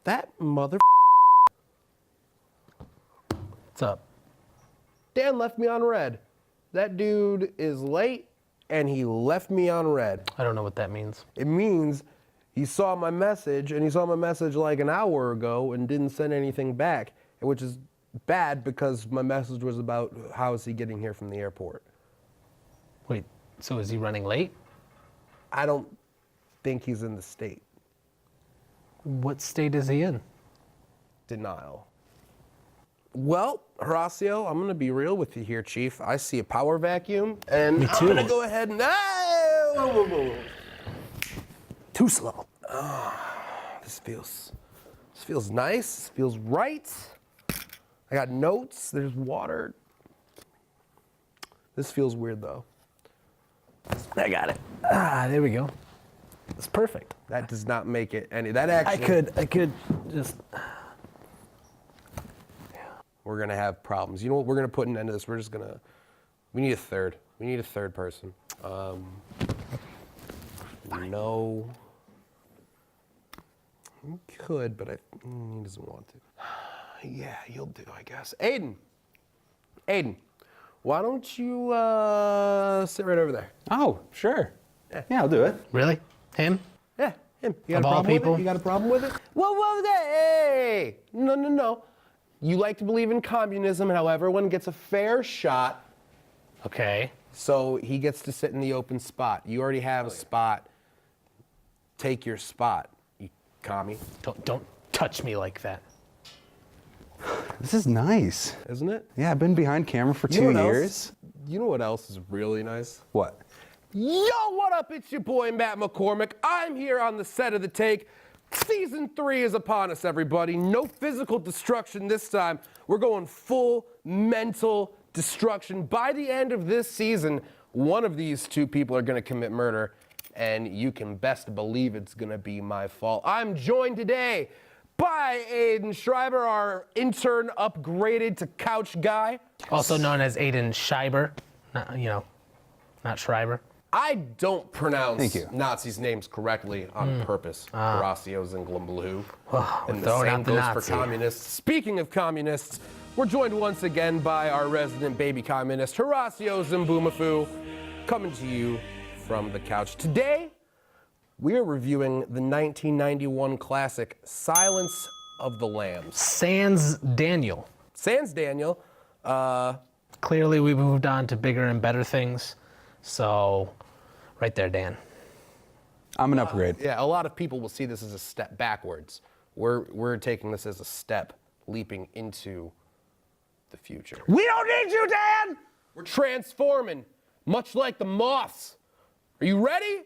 That mother. What's up? Dan left me on red. That dude is late, and he left me on red. I don't know what that means. It means he saw my message, and he saw my message like an hour ago and didn't send anything back, which is bad because my message was about how is he getting here from the airport. Wait, so is he running late? I don't think he's in the state. What state is he in? Denial. Well, Horatiu, I'm going to be real with you here, Chief. I see a power vacuum, and Me too. I'm going to go ahead and... Too slow. This feels nice. This feels right. I got notes. There's water. This feels weird, though. I got it. There we go. It's perfect. That does not make it any... That actually... I could just... We're going to have problems. You know what? We're going to put an end to this. We're just going to... We need a third. We need a third person. No. He could, but he doesn't want to. Yeah, you'll do, I guess. Aidan, why don't you sit right over there? Oh, sure. Yeah, I'll do it. Really? Him? Yeah, him. You got Of a all problem with people? it? You got a problem with it? Whoa, hey! No. You like to believe in communism and how everyone gets a fair shot. Okay. So he gets to sit in the open spot. You already have a spot. Take your spot, you commie. Don't touch me like that. This is nice. Isn't it? Yeah, I've been behind camera for You know 2 what years. else? You know what else is really nice? What? Yo, what up? It's your boy, Matt McCormick. I'm here on the set of The Take. Season 3 is upon us, everybody. No physical destruction this time. We're going full mental destruction. By the end of this season, one of these two people are going to commit murder, and you can best believe it's going to be my fault. I'm joined today by Aidan Schieber, our intern upgraded to couch guy. Also known as Aidan Schieber. Not Schreiber. I don't pronounce Thank you. Nazis' names correctly on purpose. Horatiu, Zglimbea. And the throwing same out the goes for Nazi. communists. Speaking of communists, we're joined once again by our resident baby communist, Horatiu Zglimbea, coming to you from the couch. Today, we are reviewing the 1991 classic, Silence of the Lambs. Sans Daniel. Sans Daniel. Clearly, we moved on to bigger and better things. So, right there, Dan. I'm an upgrade. Yeah, a lot of people will see this as a step backwards. We're taking this as a step leaping into the future. We don't need you, Dan! We're transforming, much like the moths. Are you ready?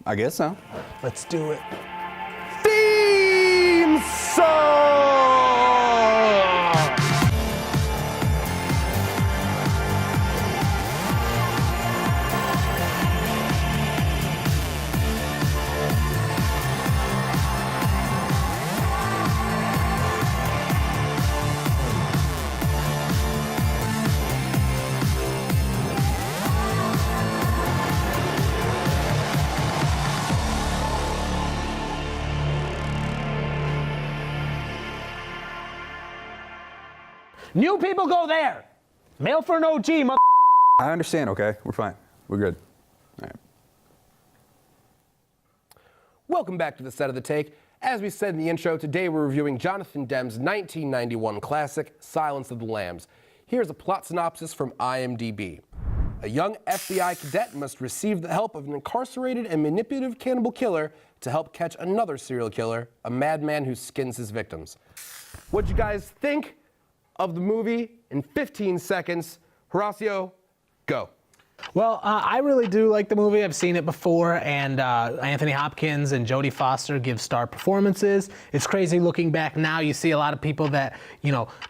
I guess so. Let's do it. Theme song! New people go there. Mail for an OG, mother. I understand, okay? We're fine. We're good. All right. Welcome back to the set of The Take. As we said in the intro, today we're reviewing Jonathan Demme's 1991 classic, Silence of the Lambs. Here's a plot synopsis from IMDB. A young FBI cadet must receive the help of an incarcerated and manipulative cannibal killer to help catch another serial killer, a madman who skins his victims. What'd you guys think of the movie in 15 seconds? Horatiu, go. Well, I really do like the movie. I've seen it before, and Anthony Hopkins and Jodie Foster give star performances. It's crazy looking back now. You see a lot of people that,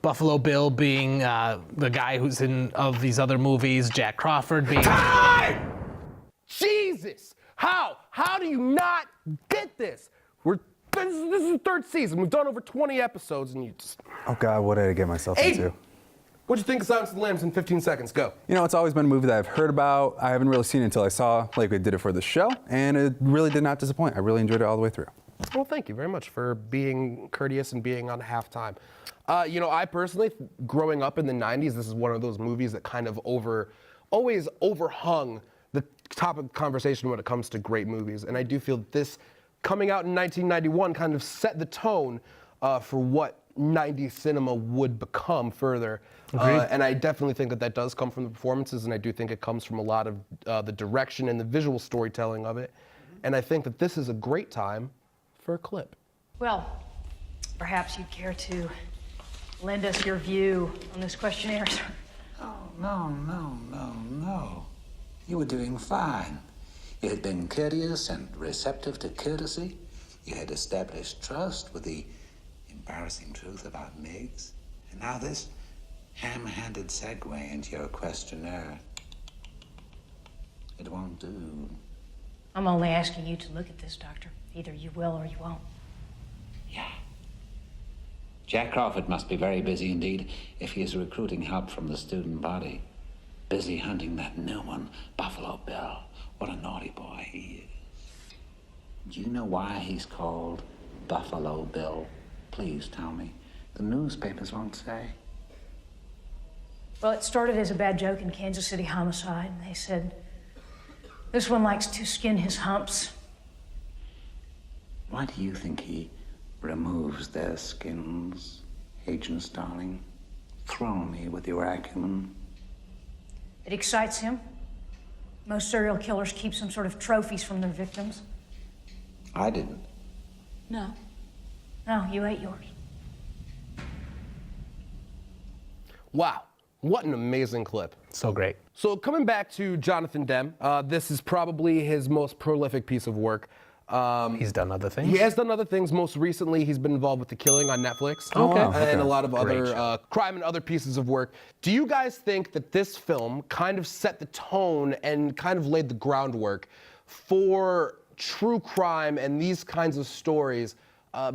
Buffalo Bill being the guy who's in of these other movies, Jack Crawford being... Time! Jesus! How? How do you not get this? This is the third season. We've done over 20 episodes, and you just... Oh, God, what did I get myself Aidan, into? what'd you think of Silence of the Lambs in 15 seconds? Go. It's always been a movie that I've heard about. I haven't really seen it until I saw, we did it for the show, and it really did not disappoint. I really enjoyed it all the way through. Well, thank you very much for being courteous and being on halftime. I personally, growing up in the 90s, this is one of those movies that kind of always overhung the topic of conversation when it comes to great movies. And I do feel this, coming out in 1991, kind of set the tone for what 90s cinema would become further. And I definitely think that does come from the performances, and I do think it comes from a lot of the direction and the visual storytelling of it. And I think that this is a great time for a clip. Well, perhaps you'd care to lend us your view on this questionnaire, sir. Oh, no. You were doing fine. You had been courteous and receptive to courtesy. You had established trust with the embarrassing truth about Miggs. And now this ham-handed segue into your questionnaire. It won't do. I'm only asking you to look at this, Doctor. Either you will or you won't. Yeah. Jack Crawford must be very busy indeed if he is recruiting help from the student body. Busy hunting that new one, Buffalo Bill. What a naughty boy he is. Do you know why he's called Buffalo Bill? Please tell me. The newspapers won't say. Well, it started as a bad joke in Kansas City homicide. They said, this one likes to skin his humps. Why do you think he removes their skins, Agent Starling? Throw me with your acumen. It excites him. Most serial killers keep some sort of trophies from their victims. I didn't. No, you ate yours. Wow, what an amazing clip. So great. So coming back to Jonathan Demme, this is probably his most prolific piece of work. He's done other things. He has done other things. Most recently, he's been involved with The Killing on Netflix. Okay. And a lot of Great other show. crime and other pieces of work. Do you guys think that this film kind of set the tone and kind of laid the groundwork for true crime and these kinds of stories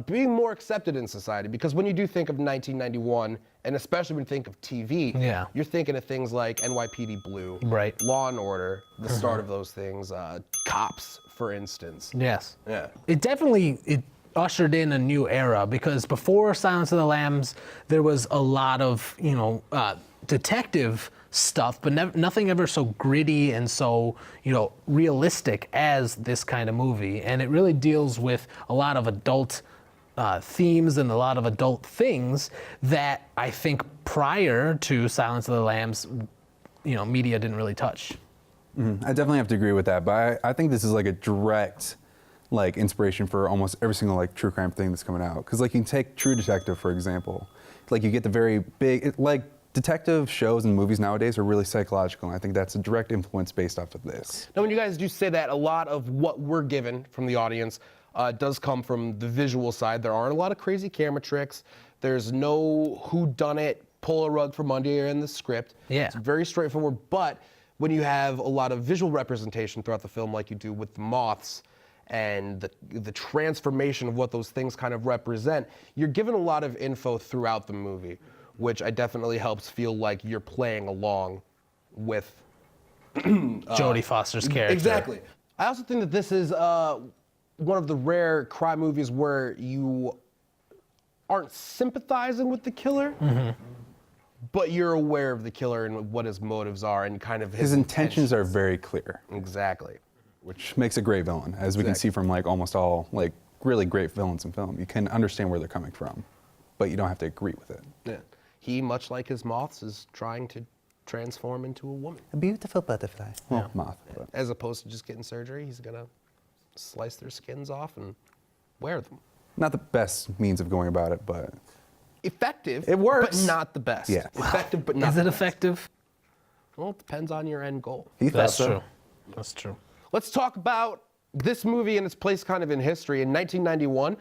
being more accepted in society? Because when you do think of 1991, and especially when you think of TV, Yeah. you're thinking of things like NYPD Blue, Right. Law and Order, the start of those things, Cops, for instance. Yes. Yeah. It ushered in a new era, because before Silence of the Lambs, there was a lot of, detective stuff, but nothing ever so gritty and so, realistic as this kind of movie. And it really deals with a lot of adult themes and a lot of adult things that I think prior to Silence of the Lambs, media didn't really touch. I definitely have to agree with that, but I think this is like a direct inspiration for almost every single true crime thing that's coming out. Because you can take True Detective, for example. You get the very big, detective shows and movies nowadays are really psychological, and I think that's a direct influence based off of this. Now, when you guys do say that, a lot of what we're given from the audience does come from the visual side. There aren't a lot of crazy camera tricks. There's no whodunit, pull a rug from under you in the script. Yeah. It's very straightforward, but when you have a lot of visual representation throughout the film, like you do with the moths, and the transformation of what those things kind of represent, you're given a lot of info throughout the movie, which I definitely helps feel like you're playing along with Jodie Foster's character. Exactly. I also think that this is one of the rare crime movies where you aren't sympathizing with the killer, but you're aware of the killer and what his motives are and kind of His intentions are very clear. Exactly. Which makes a great villain, as we can see from almost all really great villains in film. You can understand where they're coming from, but you don't have to agree with it. Yeah. He, much like his moths, is trying to transform into a woman. A beautiful butterfly. Well, moth. But. As opposed to just getting surgery, he's gonna slice their skins off and wear them. Not the best means of going about it, but Effective. It works. But not the best. Yeah. Effective, but not Is the it best. effective? Well, it depends on your end goal. he thought That's so. true. That's true. Let's talk about this movie and its place kind of in history. In 1991,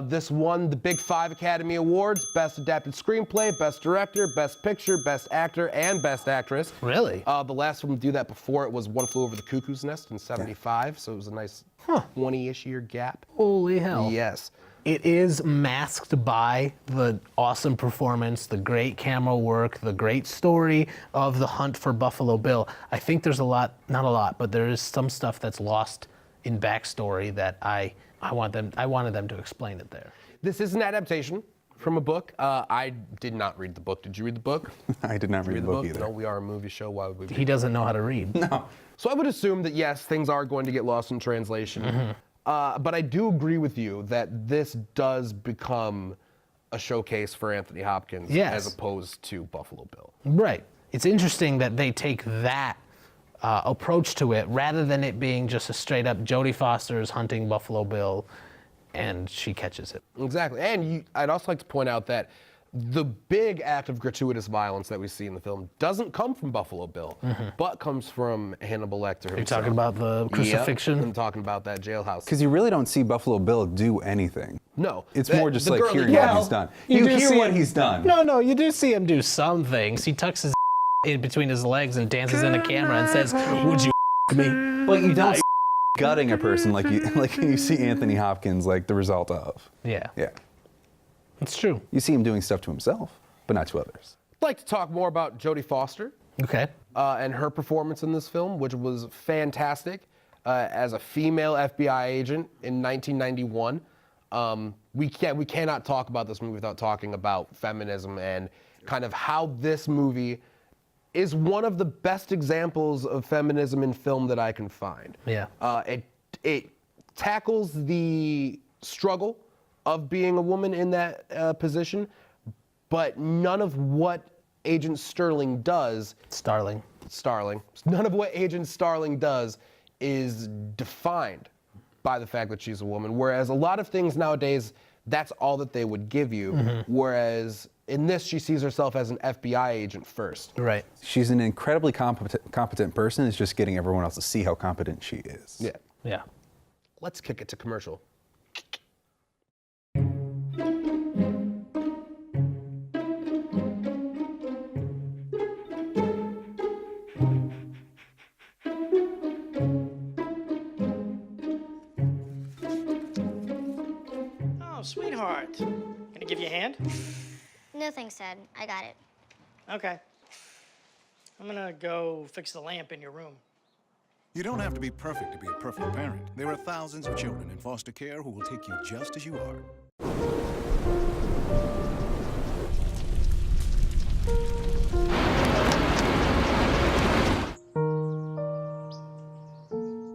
this won the Big Five Academy Awards: Best Adapted Screenplay, Best Director, Best Picture, Best Actor, and Best Actress. Really? The last one to do that before it was One Flew Over the Cuckoo's Nest in '75, so it was a nice 20-ish year gap. Holy hell. Yes. It is masked by the awesome performance, the great camera work, the great story of the hunt for Buffalo Bill. I think there's a lot, not a lot, but there is some stuff that's lost in backstory that I I wanted them to explain it there. This is an adaptation from a book. I did not read the book. Did you read the book? I did not read the book either. No, we are a movie show. Why would we? He doesn't know how to read. No. So I would assume that yes, things are going to get lost in translation. But I do agree with you that this does become a showcase for Anthony Hopkins as opposed to Buffalo Bill. Right. It's interesting that they take that approach to it rather than it being just a straight up Jodie Foster's hunting Buffalo Bill and she catches it. Exactly. And I'd also like to point out that the big act of gratuitous violence that we see in the film doesn't come from Buffalo Bill, but comes from Hannibal Lecter himself. You're talking about the crucifixion? Yep, I'm talking about that jailhouse. Because you really don't see Buffalo Bill do anything. No. It's more just like hearing Well, what he's done. you You do hear see what him- he's done. No, you do see him do some things. He tucks his in between his legs and dances in the camera and says, "Would you me?" But you don't gutting a person like you see Anthony Hopkins like the result of. Yeah, Yeah. it's true. You see him doing stuff to himself, but not to others. I'd like to talk more about Jodie Foster Okay. and her performance in this film, which was fantastic as a female FBI agent in 1991. We cannot talk about this movie without talking about feminism and kind of how this movie is one of the best examples of feminism in film that I can find. Yeah. It tackles the struggle of being a woman in that position, but none of what Agent Starling does. Starling. None of what Agent Starling does is defined by the fact that she's a woman. Whereas a lot of things nowadays, that's all that they would give you. Whereas in this, she sees herself as an FBI agent first. Right. She's an incredibly competent person. It's just getting everyone else to see how competent she is. Yeah. Yeah. Let's kick it to commercial. Oh, sweetheart. Can I give you a hand? No thanks, Dad. I got it. Okay. I'm gonna go fix the lamp in your room. You don't have to be perfect to be a perfect parent. There are thousands of children in foster care who will take you just as you are.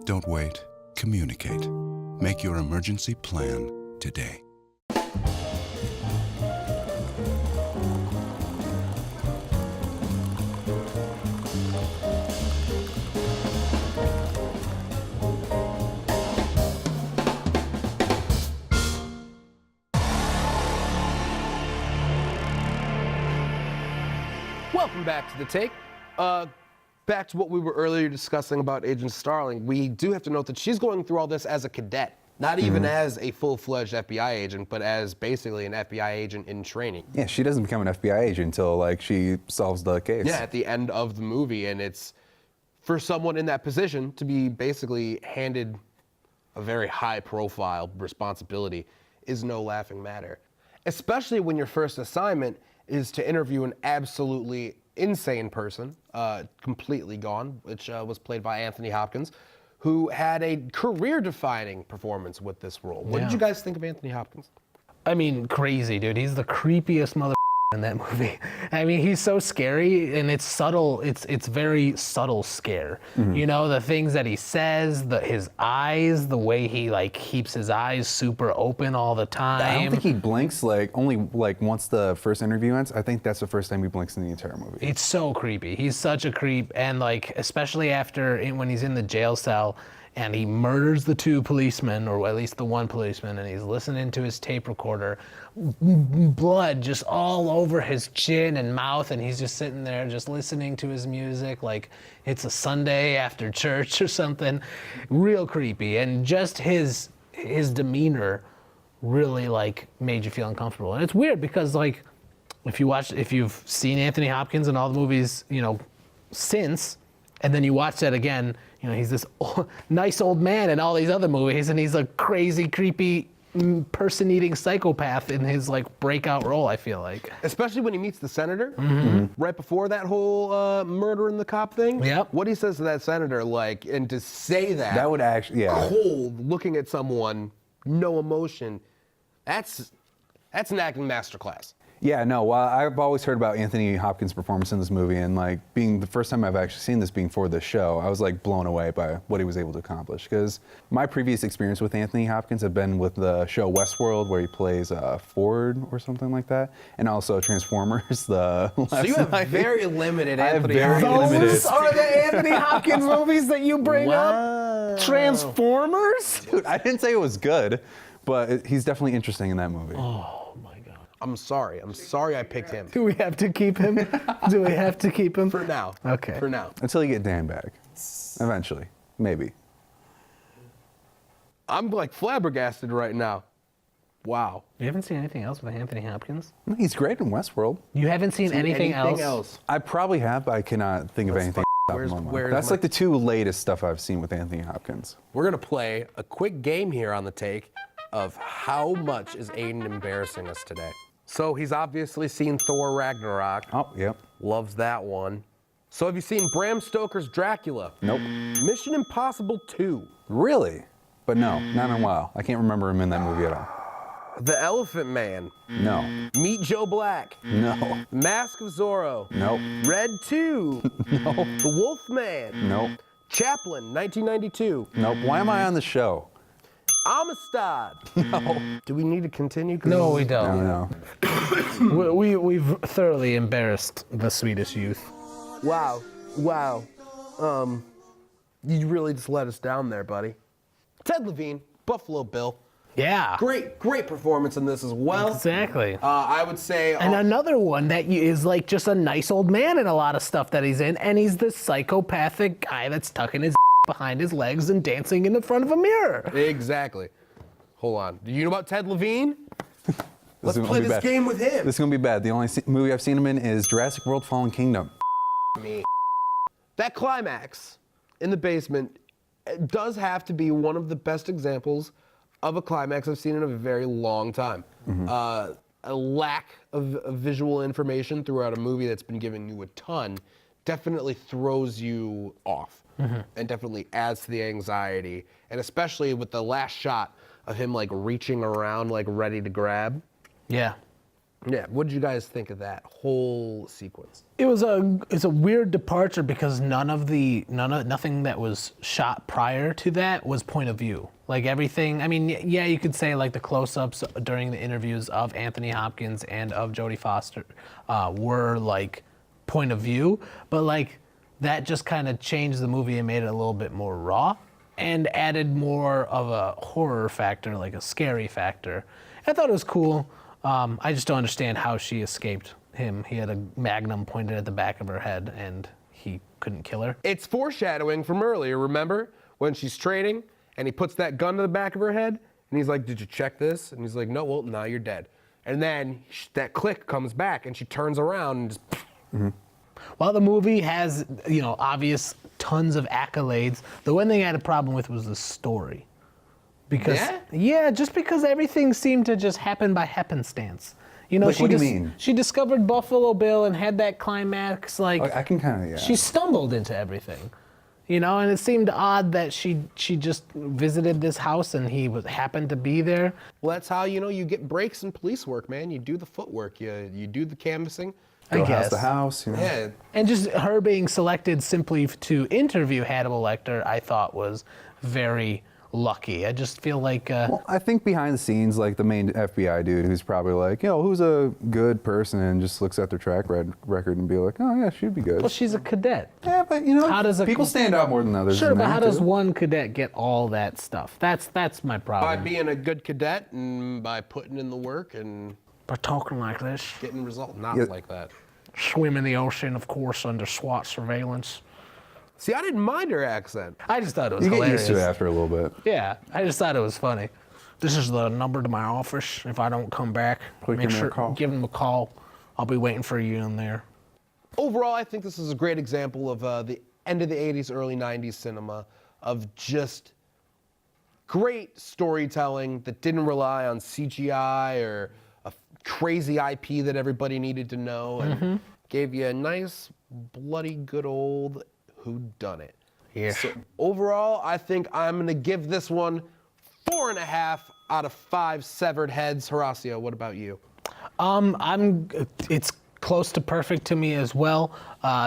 Don't wait. Communicate. Make your emergency plan today. Welcome back to The Take. Back to what we were earlier discussing about Agent Starling. We do have to note that she's going through all this as a cadet. Not even as a full-fledged FBI agent, but as basically an FBI agent in training. Yeah, she doesn't become an FBI agent until like she solves the case. Yeah, at the end of the movie, and it's for someone in that position to be basically handed a very high-profile responsibility is no laughing matter. Especially when your first assignment is to interview an absolutely insane person, completely gone, which was played by Anthony Hopkins, who had a career-defining performance with this role. What did you guys think of Anthony Hopkins? I mean, crazy, dude. He's the creepiest mother in that movie. I mean, he's so scary, and it's subtle. It's very subtle scare. You know, the things that he says, his eyes, the way he like keeps his eyes super open all the time. I don't think he blinks only once the first interview ends. I think that's the first time he blinks in the entire movie. It's so creepy. He's such a creep, and like especially when he's in the jail cell and he murders the two policemen, or at least the one policeman, and he's listening to his tape recorder, blood just all over his chin and mouth, and he's just sitting there just listening to his music like it's a Sunday after church or something. Real creepy, and just his demeanor really like made you feel uncomfortable. And it's weird because like if you've seen Anthony Hopkins in all the movies, you know, since, and then you watch that again, you know, he's this nice old man in all these other movies, and he's a crazy, creepy, person-eating psychopath in his like breakout role, I feel like. Especially when he meets the senator, right before that whole murder in the cop thing. Yep. What he says to that senator, like, and to say that. That would actually, yeah. Cold, looking at someone no emotion. That's an acting masterclass. Yeah, no, well, I've always heard about Anthony Hopkins' performance in this movie, and like being the first time I've actually seen this being for this show, I was like blown away by what he was able to accomplish. Because my previous experience with Anthony Hopkins had been with the show Westworld, where he plays Ford or something like that, and also Transformers. So you have very limited I have Anthony very Hopkins. limited. Those are the Anthony Hopkins movies that you bring up? Transformers? Dude, I didn't say it was good, but he's definitely interesting in that movie. Oh my God. I'm sorry I picked him. Do we have to keep him? Do we have to keep him? For now. Okay. For now. Until you get Dan back. Eventually. Maybe. I'm like flabbergasted right now. Wow. You haven't seen anything else with Anthony Hopkins? He's great in Westworld. You haven't seen anything else? I probably have, but I cannot think of anything. That's like the two latest stuff I've seen with Anthony Hopkins. We're gonna play a quick game here on the take of how much is Aidan embarrassing us today. So he's obviously seen Thor Ragnarok. Oh, yep. Loves that one. So have you seen Bram Stoker's Dracula? Nope. Mission Impossible 2. Really? But no, not in a while. I can't remember him in that movie at all. The Elephant Man. No. Meet Joe Black. No. Mask of Zorro. Nope. Red 2. No. The Wolf Man. Nope. Chaplin, 1992. Nope. Why am I on the show? Amistad. No. Do we need to continue? No, we don't. No. We've thoroughly embarrassed the Swedish youth. Wow. You really just let us down there, buddy. Ted Levine, Buffalo Bill. Yeah. Great performance in this as well. Exactly. I would say. And another one that is like just a nice old man in a lot of stuff that he's in, and he's the psychopathic guy that's tucking his behind his legs and dancing in the front of a mirror. Exactly. Hold on. Do you know about Ted Levine? Let's is play gonna be this bad. game with him. This is gonna be bad. The only movie I've seen him in is Jurassic World: Fallen Kingdom. Me. That climax in the basement does have to be one of the best examples of a climax I've seen in a very long time. A lack of visual information throughout a movie that's been giving you a ton definitely throws you off and definitely adds to the anxiety. And especially with the last shot of him like reaching around like ready to grab. Yeah. Yeah, what did you guys think of that whole sequence? It's a weird departure because nothing that was shot prior to that was point of view. Like everything, I mean, yeah, you could say like the close-ups during the interviews of Anthony Hopkins and of Jodie Foster were like point of view, but like that just kind of changed the movie and made it a little bit more raw and added more of a horror factor, like a scary factor. I thought it was cool. I just don't understand how she escaped him. He had a magnum pointed at the back of her head and he couldn't kill her. It's foreshadowing from earlier, remember? When she's training and he puts that gun to the back of her head and he's like, did you check this? And he's like, no, well, now you're dead. And then that click comes back and she turns around and just... While the movie has, obvious tons of accolades, the one thing I had a problem with was the story. Because just because everything seemed to just happen by happenstance. What do you mean? She discovered Buffalo Bill and had that climax. Like I can kind of, yeah. She stumbled into everything, and it seemed odd that she just visited this house and he happened to be there. Well, that's how you get breaks in police work, man. You do the footwork, you do the canvassing. Go I guess. house to house, Yeah. And just her being selected simply to interview Hannibal Lecter, I thought was very lucky. I just feel like... Well, I think behind the scenes, like the main FBI dude who's probably like, who's a good person and just looks at their track record and be like, oh yeah, she'd be good. Well, she's a cadet. Yeah, but How does people stand out more than others. Sure, in but there, how does too. one cadet get all that stuff? That's my By problem. being a good cadet and by putting in the work and By talking like this, getting results. Not like that. swim in the ocean, of course, under SWAT surveillance. See, I didn't mind her accent. I just thought it was You get hilarious. used to it after a little bit. Yeah, I just thought it was funny. This is the number to my office. If I don't come back, Give him a call. give him a call. I'll be waiting for you in there. Overall, I think this is a great example of the end of the 80s, early 90s cinema of just great storytelling that didn't rely on CGI or a crazy IP that everybody needed to know and gave you a nice, bloody, good old whodunit. Yeah. So overall, I think I'm going to give this one 4.5 out of 5 severed heads. Horacio, what about you? It's close to perfect to me as well.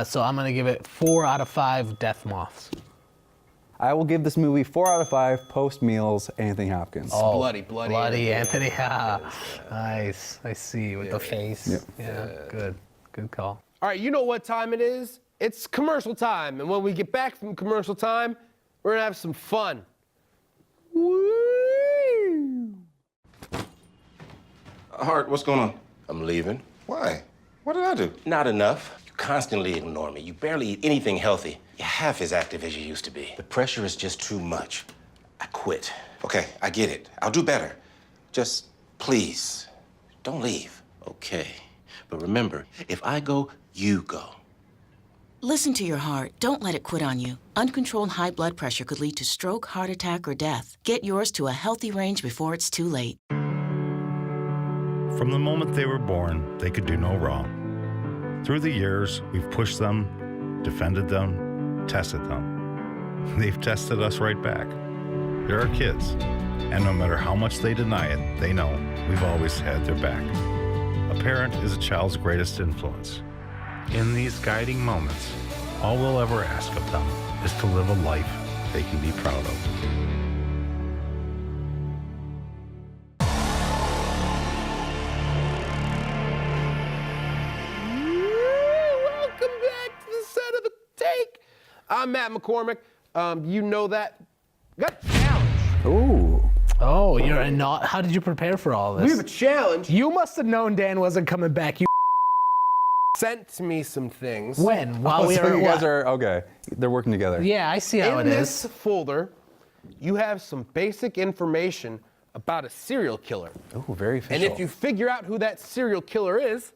So I'm gonna give it 4 out of 5 death moths. I will give this movie 4 out of 5 post meals Anthony Hopkins. Oh, bloody Anthony. Nice. I see with the face. Yep. Yeah, good call. All right, you know what time it is? It's commercial time. And when we get back from commercial time, we're gonna have some fun. Woo! Hart, what's going on? I'm leaving. Why? What did I do? Not enough. You constantly ignore me. You barely eat anything healthy. You're half as active as you used to be. The pressure is just too much. I quit. Okay, I get it. I'll do better. Just please, Don't leave. Okay. But remember, if I go, you go. Listen to your heart. Don't let it quit on you. Uncontrolled high blood pressure could lead to stroke, heart attack, or death. Get yours to a healthy range before it's too late. From the moment they were born, they could do no wrong. Through the years, we've pushed them, defended them, tested them. They've tested us right back. They're our kids, and no matter how much they deny it, they know we've always had their back. A parent is a child's greatest influence. In these guiding moments, all we'll ever ask of them is to live a life they can be proud of. Welcome back to the set of the take. I'm Matt McCormick. You know that. Got a challenge. Ooh. Oh, you're not. How did you prepare for all this? We have a challenge. You must have known Dan wasn't coming back. You Sent me some things. when? While we So were you what? guys are, okay, they're working together. Yeah, I see how In it this is. folder, you have some basic information about a serial killer. Ooh, very official. And if you figure out who that serial killer is,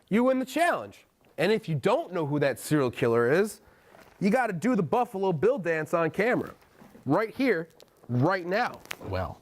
you win the challenge. And if you don't know who that serial killer is, you got to do the Buffalo Bill dance on camera. Right here, right now. Well,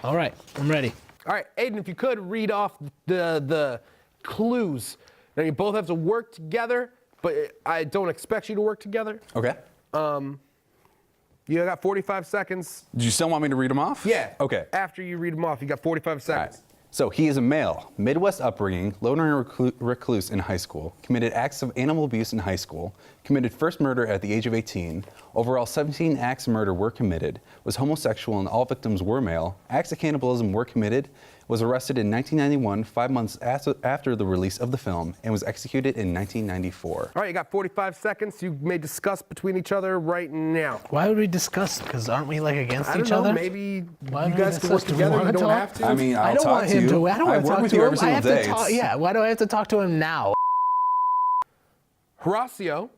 all right, I'm ready. All right, Aidan, if you could read off the clues. Now you both have to work together, but I don't expect you to work together. Okay. You got 45 seconds. Do you still want me to read them off? Yeah. Okay. After you read them off, you got 45 All right. seconds. So he is a male, Midwest upbringing, loner and recluse in high school, committed acts of animal abuse in high school, committed first murder at the age of 18, overall 17 acts of murder were committed, was homosexual and all victims were male, acts of cannibalism were committed, was arrested in 1991, 5 months after the release of the film, and was executed in 1994. All right, you got 45 seconds. You may discuss between each other right now. Why would we discuss? Because aren't we like against I don't each know, other? maybe Why you don't we guys can work discuss? Do we together. wanna You don't talk? have to. I mean, I I'll don't talk want to him you. to. I don't I want to work talk with to you him. every I single have day. to talk. Yeah. Why do I have to talk to him now? Horacio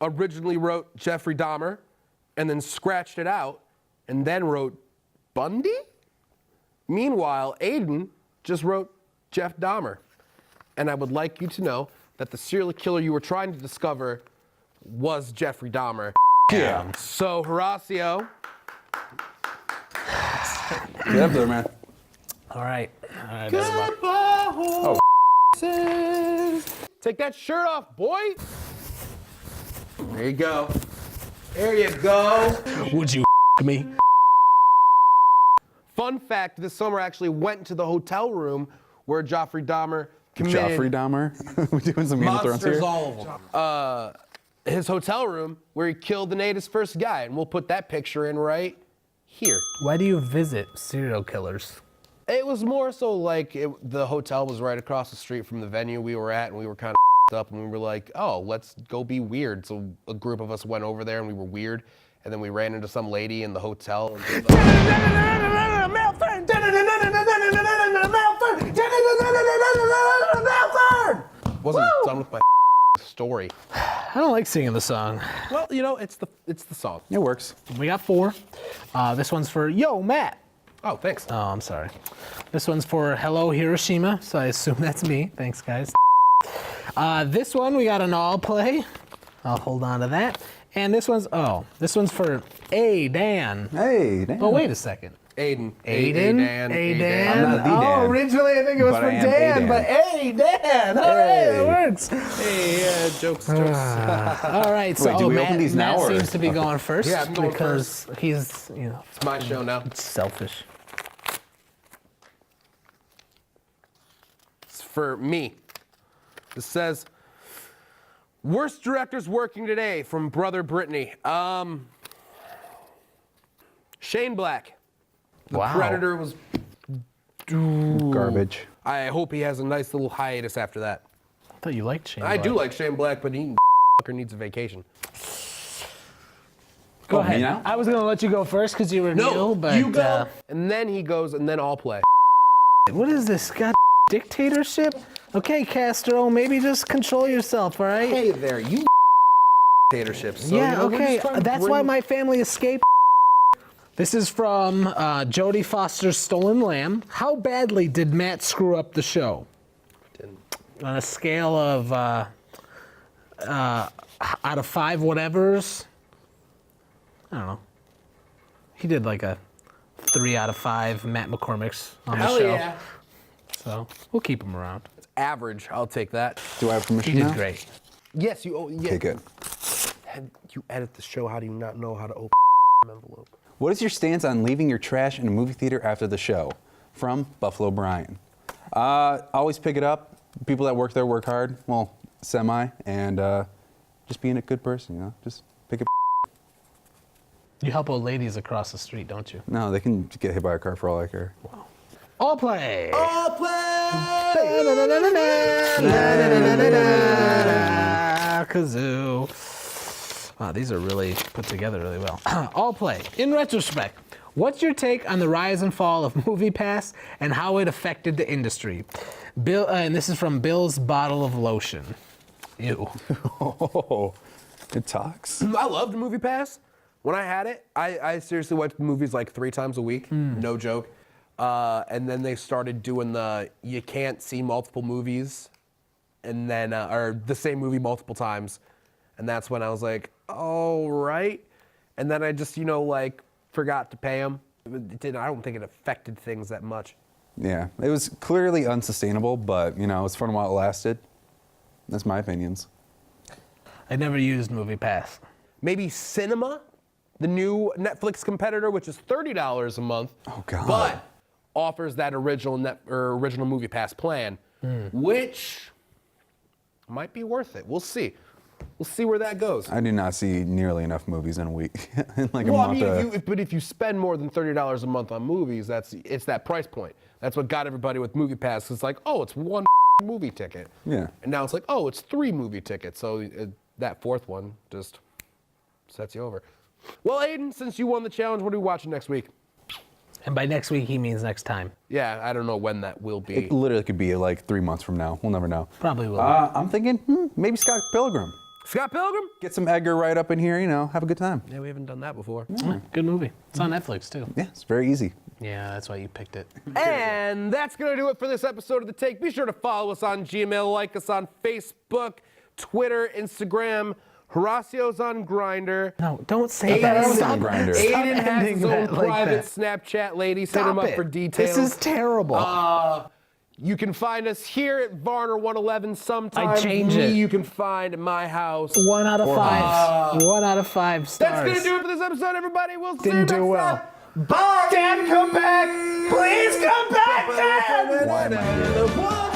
originally wrote Jeffrey Dahmer and then scratched it out and then wrote Bundy? Meanwhile, Aidan just wrote Jeff Dahmer. And I would like you to know that the serial killer you were trying to discover was Jeffrey Dahmer. Yeah. So, Horacio, Get up there, man. All right. All right. goodbye, horses. Take that shirt off, boy. There you go. There you go. Would you me? Fun fact, this summer I actually went into the hotel room where Jeffrey Dahmer committed Joffrey Dahmer. We're doing some Game of Thrones monsters, here. all of them. His hotel room where he killed and ate his first guy, and we'll put that picture in right here. Why do you visit serial killers? It was more so like the hotel was right across the street from the venue we were at, and we were kind of up, and we were like, oh, let's go be weird. So a group of us went over there, and we were weird, and then we ran into some lady in the hotel. And wasn't done with my story. I don't like singing the song. Well, you know, it's the song. It works. We got 4. This one's for Yo Matt. Oh, thanks. Oh, I'm sorry. This one's for Hello Hiroshima, so I assume that's me. Thanks, guys. This one we got an all play. I'll hold on to that. And this one's for Aidan. Hey, Dan. Oh, wait a second. Aidan. Aidan. I'm not the Oh, Dan. originally I think it was But for I am Dan, Aidan. but Dan. All right, Hey. it works. Hey, jokes. All right, so Wait, do we Matt, open these Matt now, or- seems to be going first Yeah, I'm going because he's, It's my show now. selfish. for me. This says, worst directors working today from Brother Brittany. Shane Black. The Predator was Garbage. I hope he has a nice little hiatus after that. I thought you liked Shane I Black. do like Shane Black, but he needs a vacation. Go ahead. I was going to let you go first because you were new, but... you go, and then he goes, and then I'll play. What is this, God dictatorship? Okay, Castro, maybe just control yourself, all right? Hey there, you dictatorship. So, yeah, you know, okay, that's why my family escaped. This is from Jodie Foster's Stolen Lamb. How badly did Matt screw up the show? On a scale of out of 5 whatevers, I don't know. He did like a 3 out of 5 Matt McCormick's on the show. Yeah. So we'll keep him around. It's average. I'll take that. Do I have permission He now? did great. Yes, you. Oh, yeah. Okay, good. You edit the show. How do you not know how to open an envelope? What is your stance on leaving your trash in a movie theater after the show? From Buffalo Brian. Always pick it up. People that work there work hard. Well, semi. And just being a good person, you know? Just pick it. You help old ladies across the street, don't you? No, they can get hit by a car for all I care. Wow. All play! All play! Kazoo. Wow, these are really put together really well. All play. In retrospect, what's your take on the rise and fall of MoviePass and how it affected the industry? Bill, and this is from Bill's Bottle of Lotion. Ew. Oh, it talks. I loved MoviePass. When I had it, I seriously watched movies like 3 times a week. No joke. And then they started doing you can't see multiple movies, and then or the same movie multiple times, and that's when I was like, oh right. And then I just forgot to pay them. It didn't. I don't think it affected things that much. Yeah, it was clearly unsustainable, but it's fun while it lasted. That's my opinions. I never used MoviePass. Maybe Cinema, the new Netflix competitor, which is $30 a month. Oh God. But offers that original MoviePass plan, which might be worth it. We'll see. We'll see where that goes. I do not see nearly enough movies in a week. In like a month. But if you spend more than $30 a month on movies, it's that price point. That's what got everybody with MoviePass. It's like, oh, it's 1 movie ticket. Yeah. And now it's like, oh, it's 3 movie tickets. So that 4th one just sets you over. Well, Aidan, since you won the challenge, what are we watching next week? And by next week, he means next time. Yeah, I don't know when that will be. It literally could be like 3 months from now. We'll never know. Probably will. I'm thinking maybe Scott Pilgrim. Scott Pilgrim? Get some Edgar Wright up in here, have a good time. Yeah, we haven't done that before. Good movie. It's on Netflix, too. Yeah, it's very easy. Yeah, that's why you picked it. And that's going to do it for this episode of The Take. Be sure to follow us on Gmail, like us on Facebook, Twitter, Instagram. Horacio's on Grindr. No, don't say that. Stop. Grindr. Aiden has his own private Snapchat. Ladies, hit him up for details. This is terrible. You can find us here at Varner 111 sometime. I change it. You can find at my house. 1 out of 5. 1 out of 5 stars. That's going to do it for this episode, everybody. We'll see you Didn't next do well. time. Bye. Dad, come back. Please come back, Dad. Why am I here?